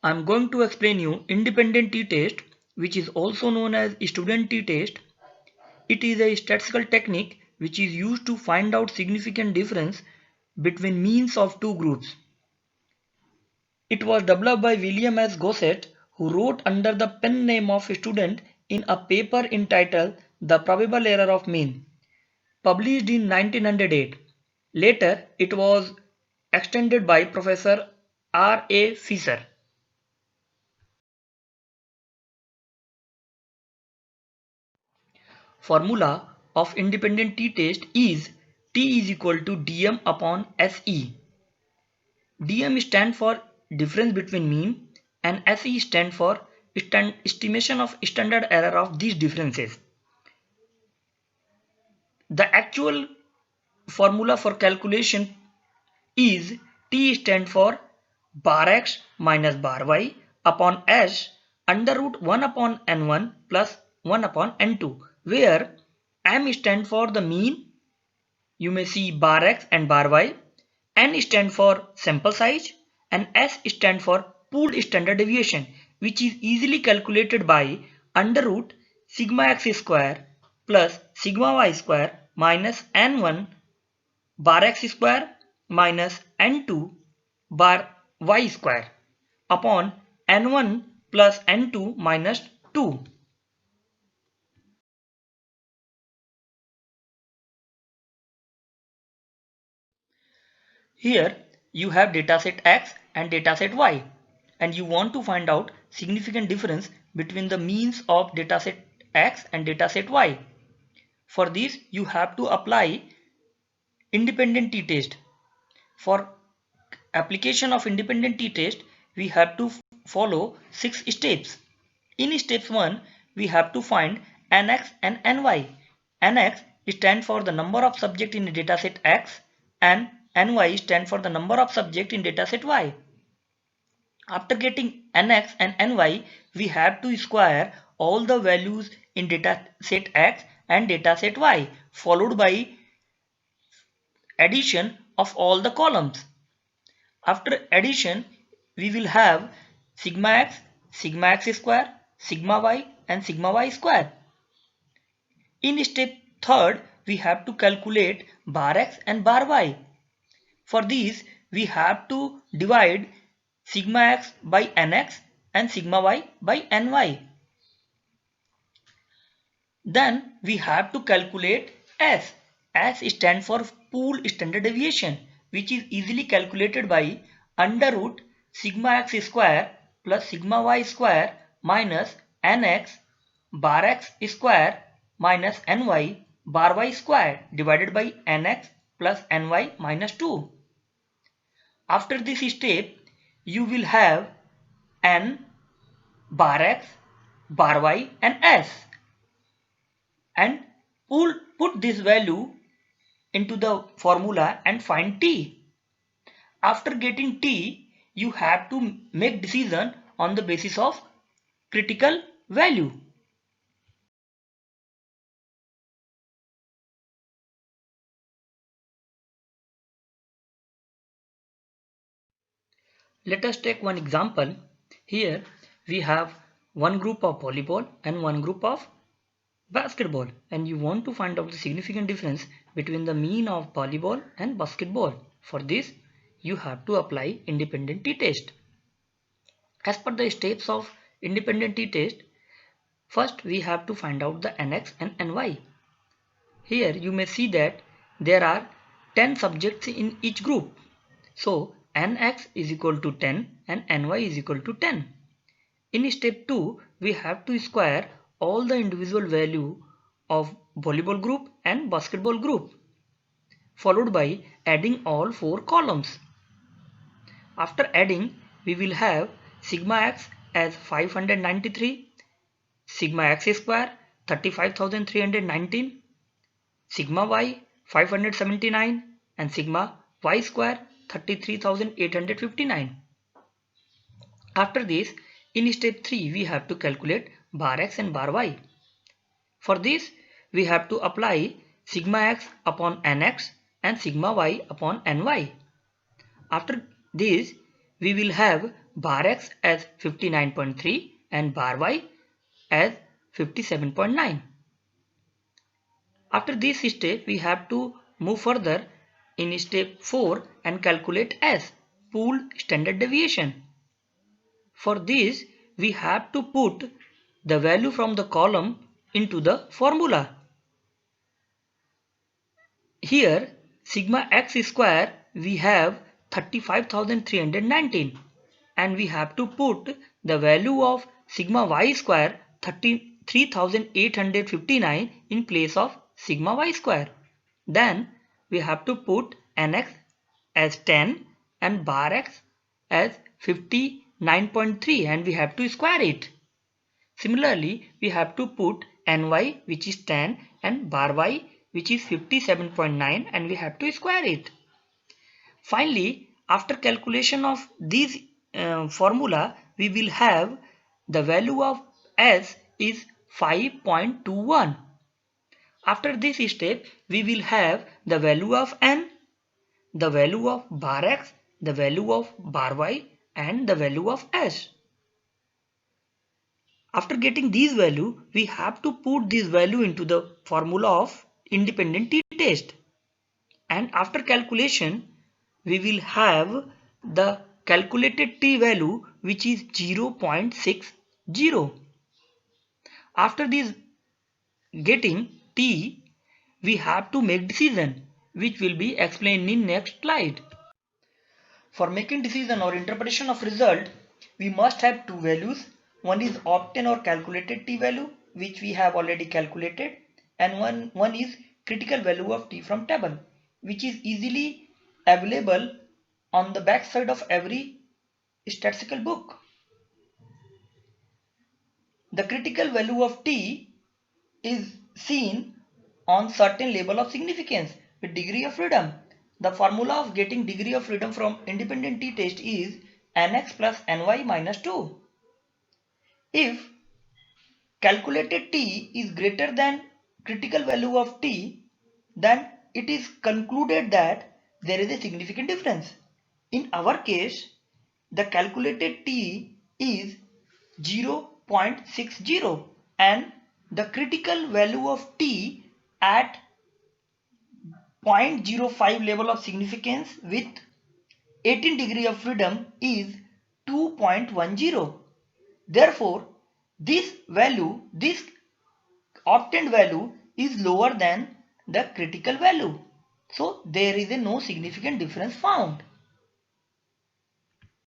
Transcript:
I'm going to explain you independent t-test, which is also known as student t-test. It is a statistical technique which is used to find out significant difference between means of two groups. It was developed by William S. Gossett, who wrote under the pen name of student in a paper entitled The Probable Error of Mean, published in 1908. Later, it was extended by Professor R. A. Fisher. Formula of independent t-test is T is equal to dm upon Se. Dm stands for difference between mean and Se stands for estimation of standard error of these differences. The actual formula for calculation is T stands for bar x minus bar y upon s under root 1 upon n1 plus 1 upon n2, where m stands for the mean. You may see bar x and bar y. N stands for sample size and S stands for pooled standard deviation, which is easily calculated by under root sigma x square plus sigma y square minus n1 bar x square minus n2 bar y square upon n1 plus n2 minus 2. Here you have dataset X and dataset Y, and you want to find out significant difference between the means of dataset X and dataset Y. For this you have to apply independent t-test. For application of independent t-test we have to follow 6 steps. In step 1 we have to find nx and ny. Nx stands for the number of subjects in dataset X and ny stands for the number of subjects in dataset Y. After getting nx and ny, we have to square all the values in dataset X and dataset Y, followed by addition of all the columns. After addition, we will have sigma x square, sigma y and sigma y square. In step 3rd, we have to calculate bar x and bar y. For these, we have to divide sigma x by nx and sigma y by ny. Then we have to calculate S. S stands for pooled standard deviation, which is easily calculated by under root sigma x square plus sigma y square minus nx bar x square minus ny bar y square divided by nx plus ny minus 2. After this step, you will have n, bar x, bar y and s, and put this value into the formula and find t. After getting t, you have to make decision on the basis of critical value. Let us take one example. Here we have one group of volleyball and one group of basketball, and you want to find out the significant difference between the mean of volleyball and basketball. For this, you have to apply independent t-test. As per the steps of independent t-test, first we have to find out the nx and ny. Here you may see that there are 10 subjects in each group. So nx is equal to 10 and ny is equal to 10. In step 2, we have to square all the individual value of volleyball group and basketball group, followed by adding all 4 columns. After adding, we will have sigma x as 593, sigma x square 35,319, sigma y 579 and sigma y square 33,859. After this, in step 3 we have to calculate bar x and bar y. For this we have to apply sigma x upon nx and sigma y upon ny. After this we will have bar x as 59.3 and bar y as 57.9. After this step, we have to move further in step 4 and calculate S, pooled standard deviation. For this, we have to put the value from the column into the formula. Here, sigma x square, we have 35,319 and we have to put the value of sigma y square 33,859 in place of sigma y square. Then we have to put nx as 10 and bar x as 59.3 and we have to square it. Similarly, we have to put ny which is 10 and bar y which is 57.9 and we have to square it. Finally, after calculation of this formula, we will have the value of S is 5.21. After this step, we will have the value of n, the value of bar x, the value of bar y and the value of S. After getting these value, we have to put this value into the formula of independent t-test. And after calculation, we will have the calculated t value which is 0.60. After this getting t, we have to make decision which will be explained in next slide. For making decision or interpretation of result, we must have two values. One is obtained or calculated t value which we have already calculated, and one is critical value of t from table which is easily available on the back side of every statistical book. The critical value of t is seen on certain level of significance with degree of freedom. The formula of getting degree of freedom from independent t-test is nx plus ny minus 2. If calculated t is greater than critical value of t, then it is concluded that there is a significant difference. In our case, the calculated t is 0.60 and the critical value of t at 0.05 level of significance with 18 degree of freedom is 2.10. Therefore, this obtained value is lower than the critical value. So there is no significant difference found.